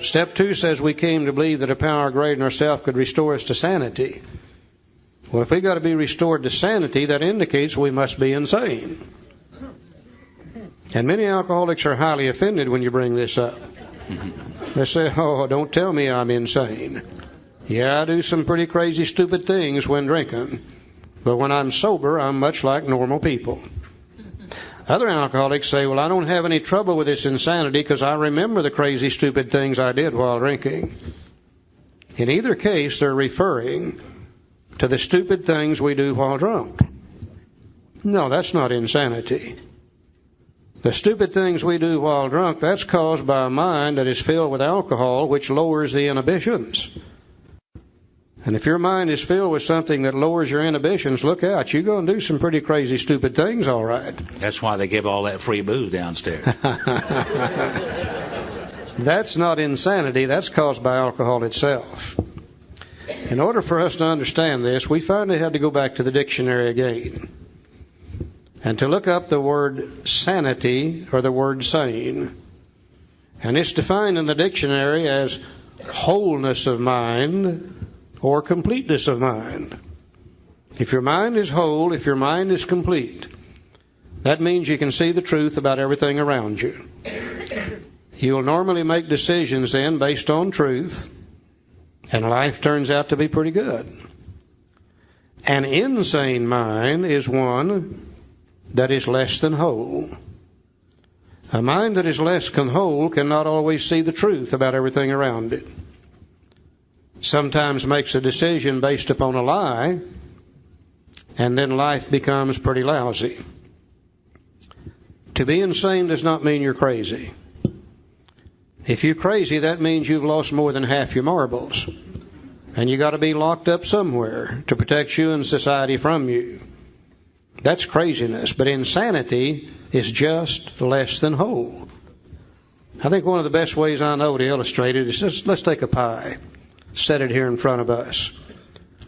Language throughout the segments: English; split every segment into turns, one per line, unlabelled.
Step 2 says we came to believe that a power greater than ourselves could restore us to sanity. Well, if we got to be restored to sanity, that indicates we must be insane. And many alcoholics are highly offended when you bring this up. They say, "Oh, don't tell me I'm insane. Yeah, I do some pretty crazy, stupid things when drinking. But when I'm sober, I'm much like normal people." Other alcoholics say, "Well, I don't have any trouble with this insanity because I remember the crazy, stupid things I did while drinking." In either case, they're referring to the stupid things we do while drunk. No, that's not insanity. The stupid things we do while drunk, that's caused by a mind that is filled with alcohol, which lowers the inhibitions. And if your mind is filled with something that lowers your inhibitions, look out. You're going to do some pretty crazy, stupid things, all right.
That's why they give all that free booze downstairs.
That's not insanity. That's caused by alcohol itself. In order for us to understand this, we finally had to go back to the dictionary again and to look up the word sanity or the word sane. And it's defined in the dictionary as wholeness of mind or completeness of mind. If your mind is whole, if your mind is complete, that means you can see the truth about everything around you. You'll normally make decisions then based on truth, and life turns out to be pretty good. An insane mind is one that is less than whole. A mind that is less than whole cannot always see the truth about everything around it. Sometimes makes a decision based upon a lie, and then life becomes pretty lousy. To be insane does not mean you're crazy. If you're crazy, that means you've lost more than half your marbles. And you got to be locked up somewhere to protect you and society from you. That's craziness. But insanity is just less than whole. I think one of the best ways I know to illustrate it is just, let's take a pie. Set it here in front of us.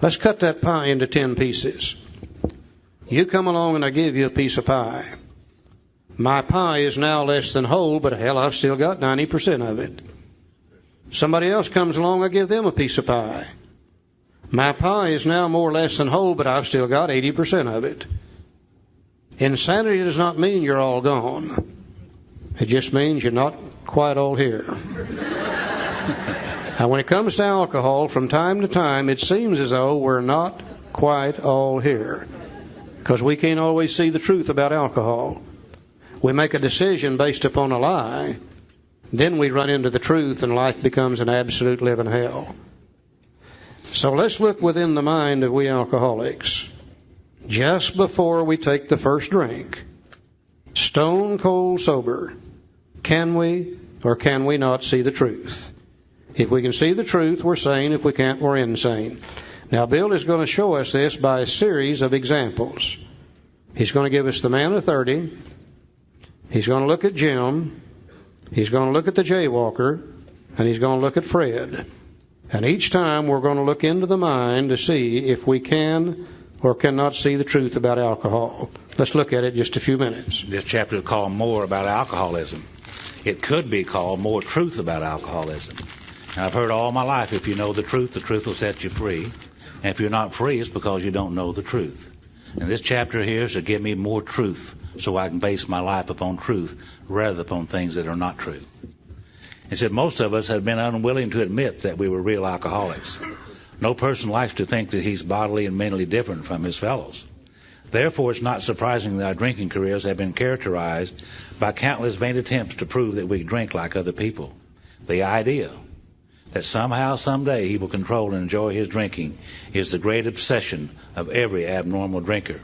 Let's cut that pie into 10 pieces. You come along and I give you a piece of pie. My pie is now less than whole, but hell, I've still got 90% of it. Somebody else comes along, I give them a piece of pie. My pie is now more or less than whole, but I've still got 80% of it. Insanity does not mean you're all gone. It just means you're not quite all here. Now, when it comes to alcohol, from time to time, it seems as though we're not quite all here, because we can't always see the truth about alcohol. We make a decision based upon a lie, then we run into the truth, and life becomes an absolute living hell. So let's look within the mind of we alcoholics. Just before we take the first drink, stone cold sober, can we or can we not see the truth? If we can see the truth, we're sane. If we can't, we're insane. Now, Bill is going to show us this by a series of examples. He's going to give us the man of 30. He's going to look at Jim. He's going to look at the jaywalker. And he's going to look at Fred. And each time we're going to look into the mind to see if we can or cannot see the truth about alcohol. Let's look at it in just a few minutes.
This chapter is called More About Alcoholism. It could be called More Truth About Alcoholism. I've heard all my life, if you know the truth will set you free. And if you're not free, it's because you don't know the truth. And this chapter here is to give me more truth so I can base my life upon truth rather than upon things that are not true. It said most of us have been unwilling to admit that we were real alcoholics. No person likes to think that he's bodily and mentally different from his fellows. Therefore, it's not surprising that our drinking careers have been characterized by countless vain attempts to prove that we drink like other people. The idea that somehow, someday, he will control and enjoy his drinking is the great obsession of every abnormal drinker.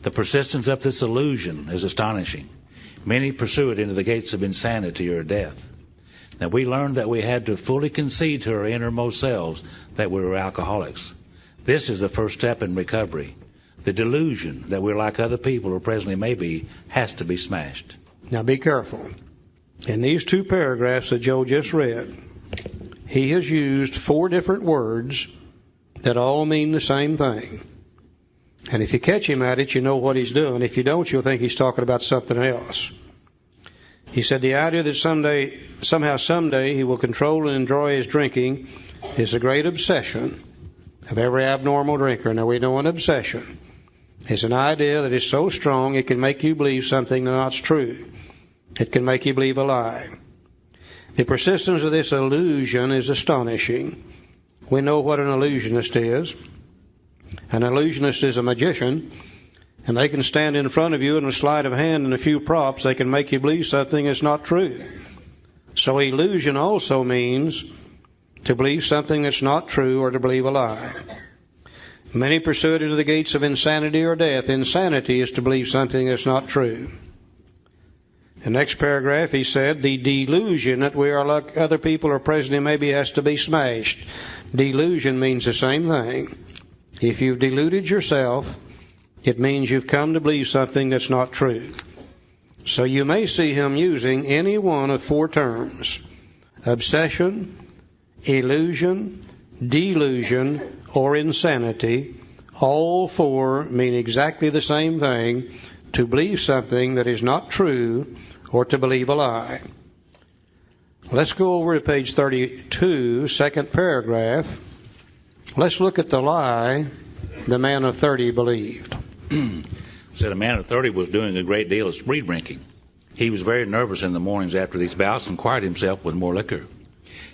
The persistence of this illusion is astonishing. Many pursue it into the gates of insanity or death. Now, we learned that we had to fully concede to our innermost selves that we were alcoholics. This is the first step in recovery. The delusion that we're like other people or presently may be has to be smashed.
Now, be careful. In these two paragraphs that Joe just read, he has used 4 different words that all mean the same thing. And if you catch him at it, you know what he's doing. If you don't, you'll think he's talking about something else. He said the idea that someday he will control and enjoy his drinking is a great obsession of every abnormal drinker. Now we know an obsession is an idea that is so strong it can make you believe something that's not true. It can make you believe a lie. The persistence of this illusion is astonishing. We know what an illusionist is. An illusionist is a magician, and they can stand in front of you in a sleight of hand and a few props. They can make you believe something that's not true. So illusion also means to believe something that's not true or to believe a lie. Many pursue it into the gates of insanity or death. Insanity is to believe something that's not true. The next paragraph, he said, the delusion that we are like other people or presently maybe has to be smashed. Delusion means the same thing. If you've deluded yourself, it means you've come to believe something that's not true. So you may see him using any one of four terms: obsession, illusion, delusion, or insanity. All four mean exactly the same thing: to believe something that is not true or to believe a lie. Let's go over to page 32, second paragraph. Let's look at the lie the man of 30 believed.
Said a man of 30 was doing a great deal of spree drinking. He was very nervous in the mornings after these bouts and quiet himself with more liquor.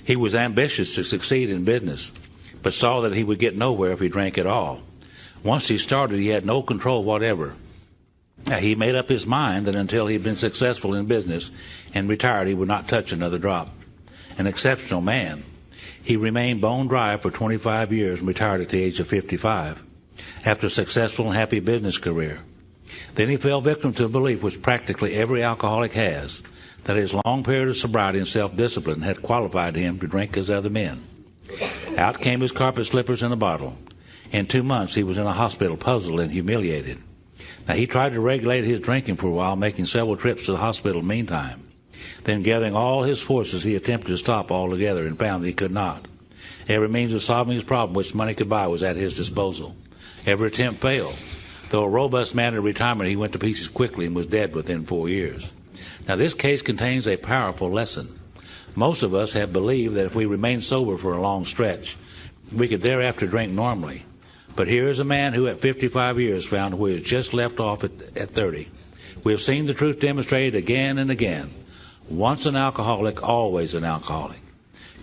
He was ambitious to succeed in business, but saw that he would get nowhere if he drank at all. Once he started, he had no control whatever. Now, he made up his mind that until he had been successful in business and retired, he would not touch another drop. An exceptional man. He remained bone dry for 25 years and retired at the age of 55 after a successful and happy business career. Then he fell victim to a belief which practically every alcoholic has, that his long period of sobriety and self-discipline had qualified him to drink as other men. Out came his carpet slippers and a bottle. In 2 months he was in a hospital, puzzled and humiliated. Now, he tried to regulate his drinking for a while, making several trips to the hospital meantime. Then, gathering all his forces, he attempted to stop altogether and found that he could not. Every means of solving his problem which money could buy was at his disposal. Every attempt failed. Though a robust man in retirement, he went to pieces quickly and was dead within 4 years. Now, this case contains a powerful lesson. Most of us have believed that if we remain sober for a long stretch, we could thereafter drink normally. But here is a man who at 55 years found where he has just left off at 30. We have seen the truth demonstrated again and again. Once an alcoholic, always an alcoholic.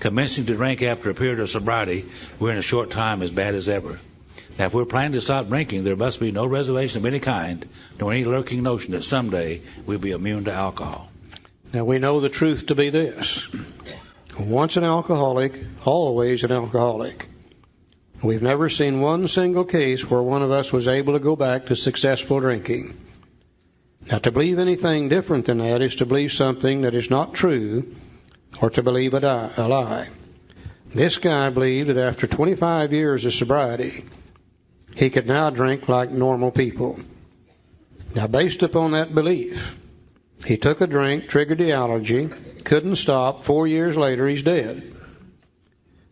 Commencing to drink after a period of sobriety, we're in a short time as bad as ever. Now, if we're planning to stop drinking, there must be no reservation of any kind, nor any lurking notion that someday we'll be immune to alcohol.
Now, we know the truth to be this: once an alcoholic, always an alcoholic. We've never seen one single case where one of us was able to go back to successful drinking. Now, to believe anything different than that is to believe something that is not true or to believe a lie. This guy believed that after 25 years of sobriety, he could now drink like normal people. Now, based upon that belief, he took a drink, triggered the allergy, couldn't stop. 4 years later, he's dead.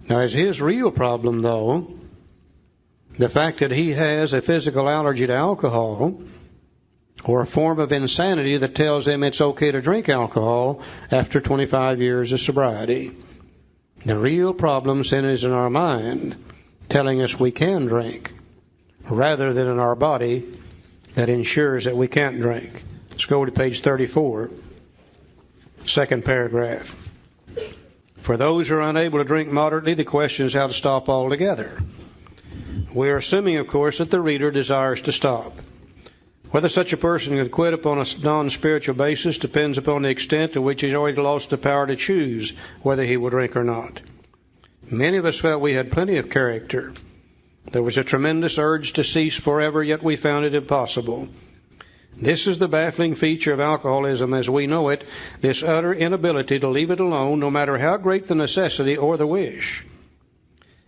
Now, is his real problem, though, the fact that he has a physical allergy to alcohol or a form of insanity that tells him it's okay to drink alcohol after 25 years of sobriety? The real problem, sin, is in our mind telling us we can drink, rather than in our body that ensures that we can't drink. Let's go to page 34, second paragraph. For those who are unable to drink moderately, the question is how to stop altogether. We are assuming, of course, that the reader desires to stop. Whether such a person can quit upon a non-spiritual basis depends upon the extent to which he's already lost the power to choose whether he will drink or not. Many of us felt we had plenty of character. There was a tremendous urge to cease forever, yet we found it impossible. This is the baffling feature of alcoholism as we know it, this utter inability to leave it alone, no matter how great the necessity or the wish.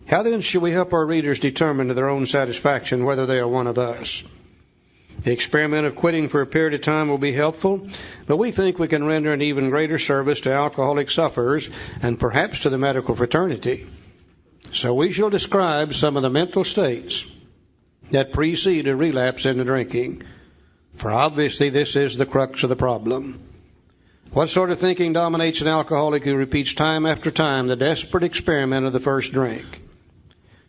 How then should we help our readers determine to their own satisfaction whether they are one of us? The experiment of quitting for a period of time will be helpful, but we think we can render an even greater service to alcoholic sufferers and perhaps to the medical fraternity. So we shall describe some of the mental states that precede a relapse into drinking. For obviously this is the crux of the problem. What sort of thinking dominates an alcoholic who repeats time after time the desperate experiment of the first drink?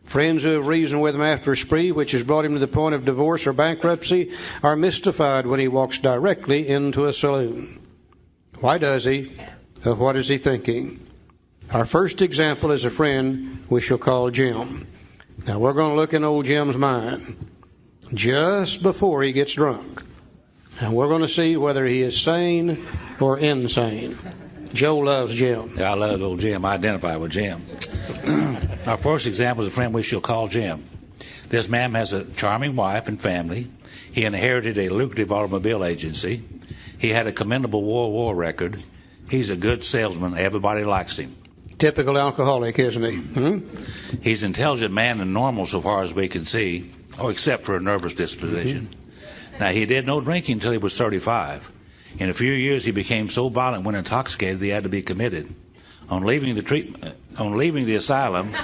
Friends who have reasoned with him after a spree which has brought him to the point of divorce or bankruptcy are mystified when he walks directly into a saloon. Why does he? What is he thinking? Our first example is a friend we shall call Jim. Now we're going to look in old Jim's mind just before he gets drunk. And we're going to see whether he is sane or insane. Joe loves Jim.
Yeah, I love old Jim. I identify with Jim. Our first example is a friend we shall call Jim. This man has a charming wife and family. He inherited a lucrative automobile agency. He had a commendable war record. He's a good salesman. Everybody likes him.
Typical alcoholic, isn't he?
He's an intelligent man and normal so far as we can see, except for a nervous disposition. Now, he did no drinking until he was 35. In a few years, he became so violent when intoxicated he had to be committed. On leaving the asylum,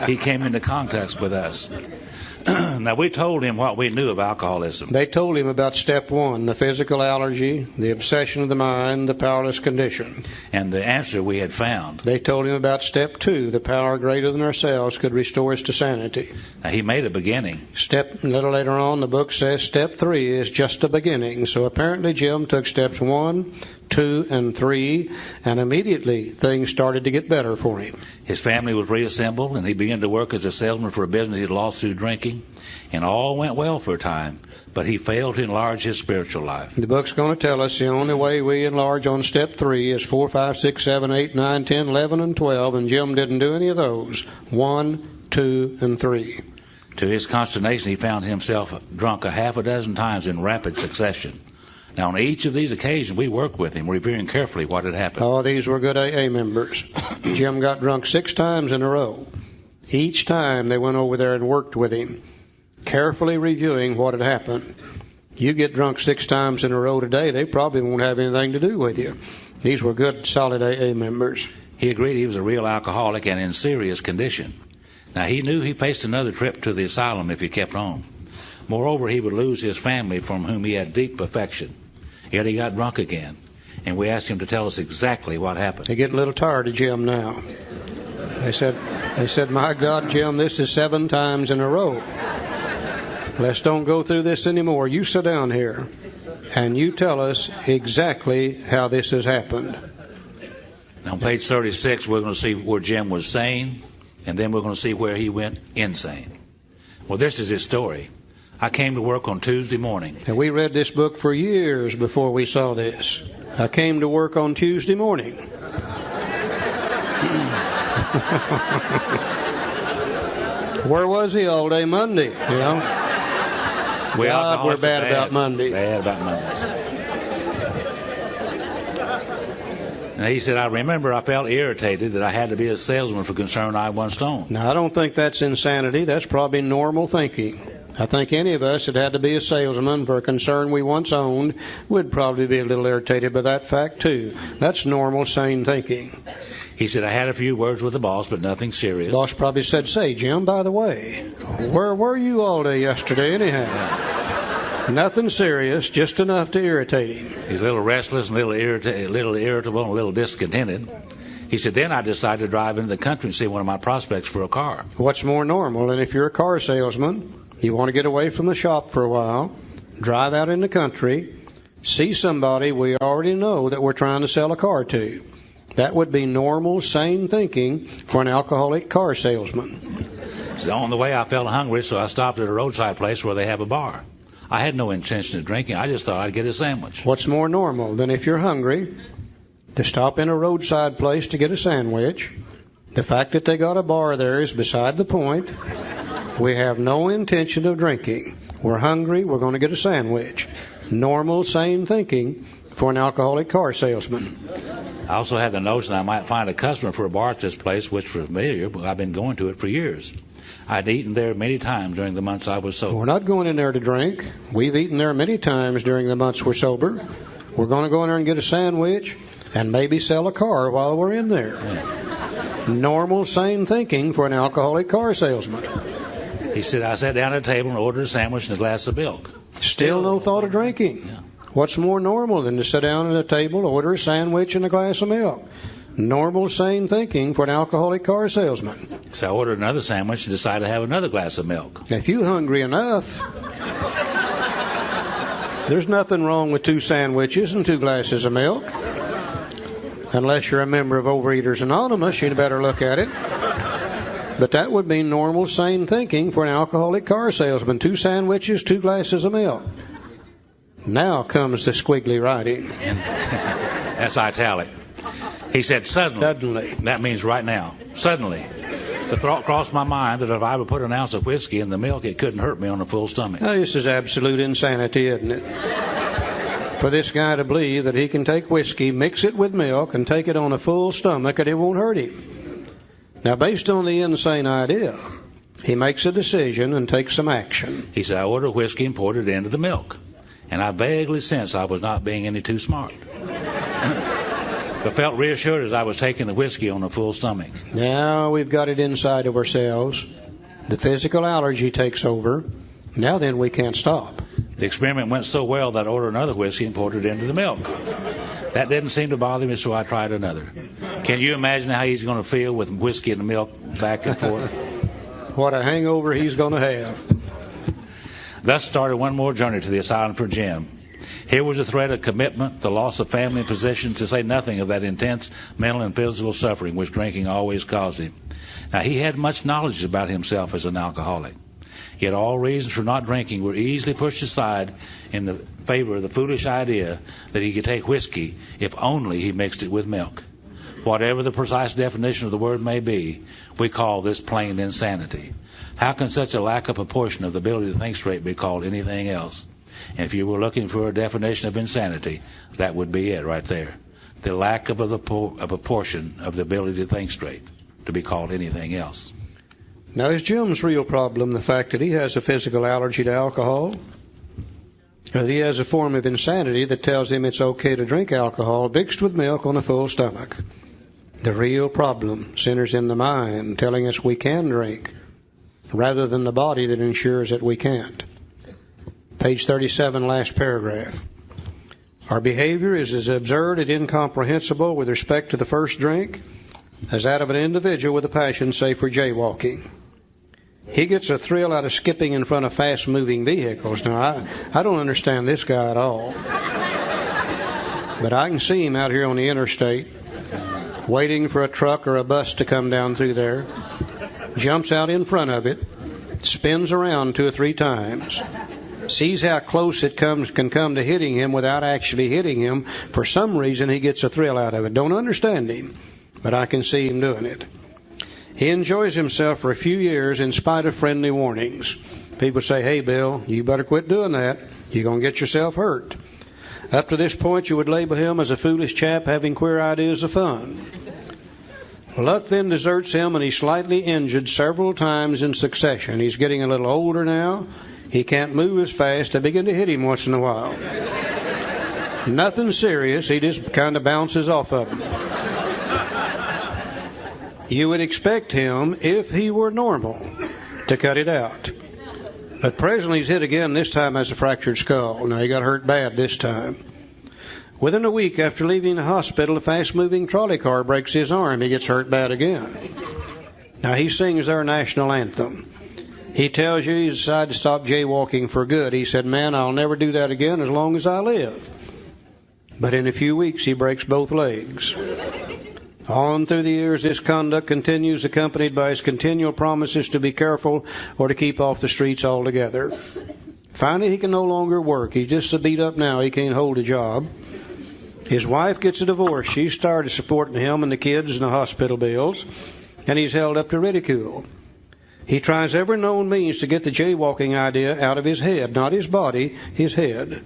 he came into contact with us. Now, we told him what we knew of alcoholism.
They told him about step one, the physical allergy, the obsession of the mind, the powerless condition.
And the answer we had found.
They told him about step two, the power greater than ourselves could restore us to sanity.
Now, he made a beginning.
A little later on, the book says step three is just a beginning. So apparently Jim took steps 1, 2, and 3, and immediately things started to get better for him.
His family was reassembled, and he began to work as a salesman for a business he'd lost through drinking. And all went well for a time, but he failed to enlarge his spiritual life.
The book's going to tell us the only way we enlarge on step 3 is 4, 5, 6, 7, 8, 9, 10, 11, and 12, and Jim didn't do any of those. 1, 2, and 3.
To his consternation, he found himself drunk a half a dozen times in rapid succession. Now, on each of these occasions, we worked with him, reviewing carefully what had happened.
Oh, these were good AA members. Jim got drunk 6 times in a row. Each time they went over there and worked with him, carefully reviewing what had happened. You get drunk 6 times in a row today, they probably won't have anything to do with you. These were good, solid AA members.
He agreed he was a real alcoholic and in serious condition. Now, he knew he faced another trip to the asylum if he kept on. Moreover, he would lose his family from whom he had deep affection. Yet he got drunk again, and we asked him to tell us exactly what happened.
They're getting a little tired of Jim now. They said, my God, Jim, this is 7 times in a row. Let's don't go through this anymore. You sit down here, and you tell us exactly how this has happened.
Now, on page 36, we're going to see where Jim was sane, and then we're going to see where he went insane. Well, this is his story. I came to work on Tuesday morning.
And we read this book for years before we saw this. I came to work on Tuesday morning. Where was he all day Monday? You know? God, we're bad about Monday.
Bad about Mondays. And he said, I remember I felt irritated that I had to be a salesman for concern I once owned.
Now, I don't think that's insanity. That's probably normal thinking. I think any of us that had to be a salesman for a concern we once owned would probably be a little irritated by that fact, too. That's normal, sane thinking.
He said, I had a few words with the boss, but nothing serious.
Boss probably said, say, Jim, by the way, where were you all day yesterday anyhow? Yeah. Nothing serious, just enough to irritate him.
He's a little restless and a little irritable and a little discontented. He said, then I decided to drive into the country and see one of my prospects for a car.
What's more normal than if you're a car salesman, you want to get away from the shop for a while, drive out in the country, see somebody we already know that we're trying to sell a car to. That would be normal, sane thinking for an alcoholic car salesman.
So on the way, I felt hungry, so I stopped at a roadside place where they have a bar. I had no intention of drinking. I just thought I'd get a sandwich.
What's more normal than if you're hungry to stop in a roadside place to get a sandwich? The fact that they got a bar there is beside the point. We have no intention of drinking. We're hungry. We're going to get a sandwich. Normal, sane thinking for an alcoholic car salesman.
I also had the notion I might find a customer for a bar at this place, which was familiar, but I've been going to it for years. I'd eaten there many times during the months I was sober.
We're not going in there to drink. We've eaten there many times during the months we're sober. We're going to go in there and get a sandwich and maybe sell a car while we're in there. Yeah. Normal, sane thinking for an alcoholic car salesman.
He said, I sat down at a table and ordered a sandwich and a glass of milk.
Still no thought of drinking.
Yeah.
What's more normal than to sit down at a table, order a sandwich and a glass of milk? Normal, sane thinking for an alcoholic car salesman.
So I ordered another sandwich and decided to have another glass of milk.
If you're hungry enough, there's nothing wrong with 2 sandwiches and 2 glasses of milk. Unless you're a member of Overeaters Anonymous, you'd better look at it. But that would be normal, sane thinking for an alcoholic car salesman. 2 sandwiches, 2 glasses of milk. Now comes the squiggly writing.
That's italic. He said, suddenly. That means right now. Suddenly. The thought crossed my mind that if I would put an ounce of whiskey in the milk, it couldn't hurt me on a full stomach.
Now, this is absolute insanity, isn't it? For this guy to believe that he can take whiskey, mix it with milk, and take it on a full stomach and it won't hurt him. Now, based on the insane idea, he makes a decision and takes some action.
He said, I ordered whiskey and poured it into the milk. And I vaguely sensed I was not being any too smart. But felt reassured as I was taking the whiskey on a full stomach.
Now we've got it inside of ourselves. The physical allergy takes over. Now then we can't stop.
The experiment went so well that I ordered another whiskey and poured it into the milk. That didn't seem to bother me, so I tried another. Can you imagine how he's going to feel with whiskey and the milk back and forth?
What a hangover he's going to have.
Thus started one more journey to the asylum for Jim. Here was a threat of commitment, the loss of family and possessions, to say nothing of that intense mental and physical suffering which drinking always caused him. Now, he had much knowledge about himself as an alcoholic. Yet all reasons for not drinking were easily pushed aside in the favor of the foolish idea that he could take whiskey if only he mixed it with milk. Whatever the precise definition of the word may be, we call this plain insanity. How can such a lack of proportion of the ability to think straight be called anything else? And if you were looking for a definition of insanity, that would be it right there. The lack of a portion of the ability to think straight to be called anything else.
Now, is Jim's real problem the fact that he has a physical allergy to alcohol? Or that he has a form of insanity that tells him it's okay to drink alcohol mixed with milk on a full stomach? The real problem centers in the mind telling us we can drink, rather than the body that ensures that we can't. Page 37, last paragraph. Our behavior is as absurd and incomprehensible with respect to the first drink as that of an individual with a passion, say, for jaywalking. He gets a thrill out of skipping in front of fast-moving vehicles. Now, I don't understand this guy at all. But I can see him out here on the interstate, waiting for a truck or a bus to come down through there, jumps out in front of it, spins around 2 or 3 times, sees how close it can come to hitting him without actually hitting him. For some reason, he gets a thrill out of it. Don't understand him, but I can see him doing it. He enjoys himself for a few years in spite of friendly warnings. People say, hey, Bill, you better quit doing that. You're going to get yourself hurt. Up to this point, you would label him as a foolish chap having queer ideas of fun. Luck then deserts him, and he's slightly injured several times in succession. He's getting a little older now. He can't move as fast. I begin to hit him once in a while. Nothing serious. He just kind of bounces off of him. You would expect him, if he were normal, to cut it out. But presently he's hit again, this time has a fractured skull. Now, he got hurt bad this time. Within a week after leaving the hospital, a fast-moving trolley car breaks his arm. He gets hurt bad again. Now, he sings our national anthem. He tells you he decided to stop jaywalking for good. He said, man, I'll never do that again as long as I live. But in a few weeks, he breaks both legs. On through the years, this conduct continues, accompanied by his continual promises to be careful or to keep off the streets altogether. Finally, he can no longer work. He's just so beat up now he can't hold a job. His wife gets a divorce. She's started supporting him and the kids and the hospital bills, and he's held up to ridicule. He tries every known means to get the jaywalking idea out of his head, not his body, his head.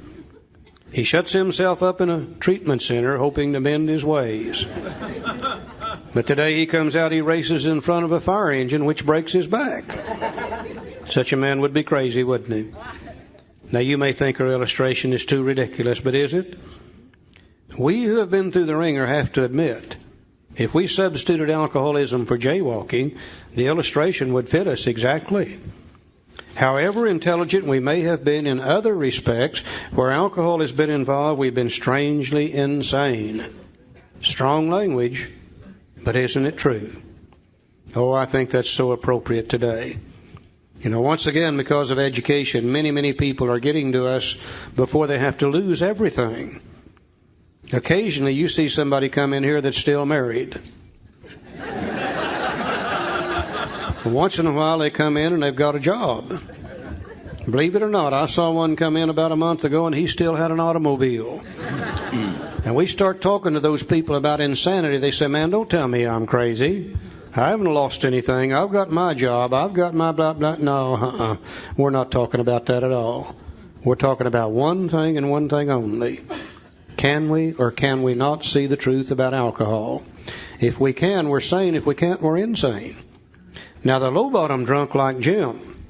He shuts himself up in a treatment center, hoping to mend his ways. But today he comes out, he races in front of a fire engine, which breaks his back. Such a man would be crazy, wouldn't he? Now, you may think our illustration is too ridiculous, but is it? We who have been through the ringer have to admit, if we substituted alcoholism for jaywalking, the illustration would fit us exactly. However intelligent we may have been in other respects, where alcohol has been involved, we've been strangely insane. Strong language, but isn't it true? Oh, I think that's so appropriate today. You know, once again, because of education, many people are getting to us before they have to lose everything. Occasionally, you see somebody come in here that's still married. Once in a while, they come in and they've got a job. Believe it or not, I saw one come in about a month ago and he still had an automobile. And we start talking to those people about insanity. They say, man, don't tell me I'm crazy. I haven't lost anything. I've got my job. I've got my blah, blah. No, we're not talking about that at all. We're talking about one thing and one thing only. Can we or can we not see the truth about alcohol? If we can, we're sane. If we can't, we're insane. Now, the low-bottom drunk like Jim,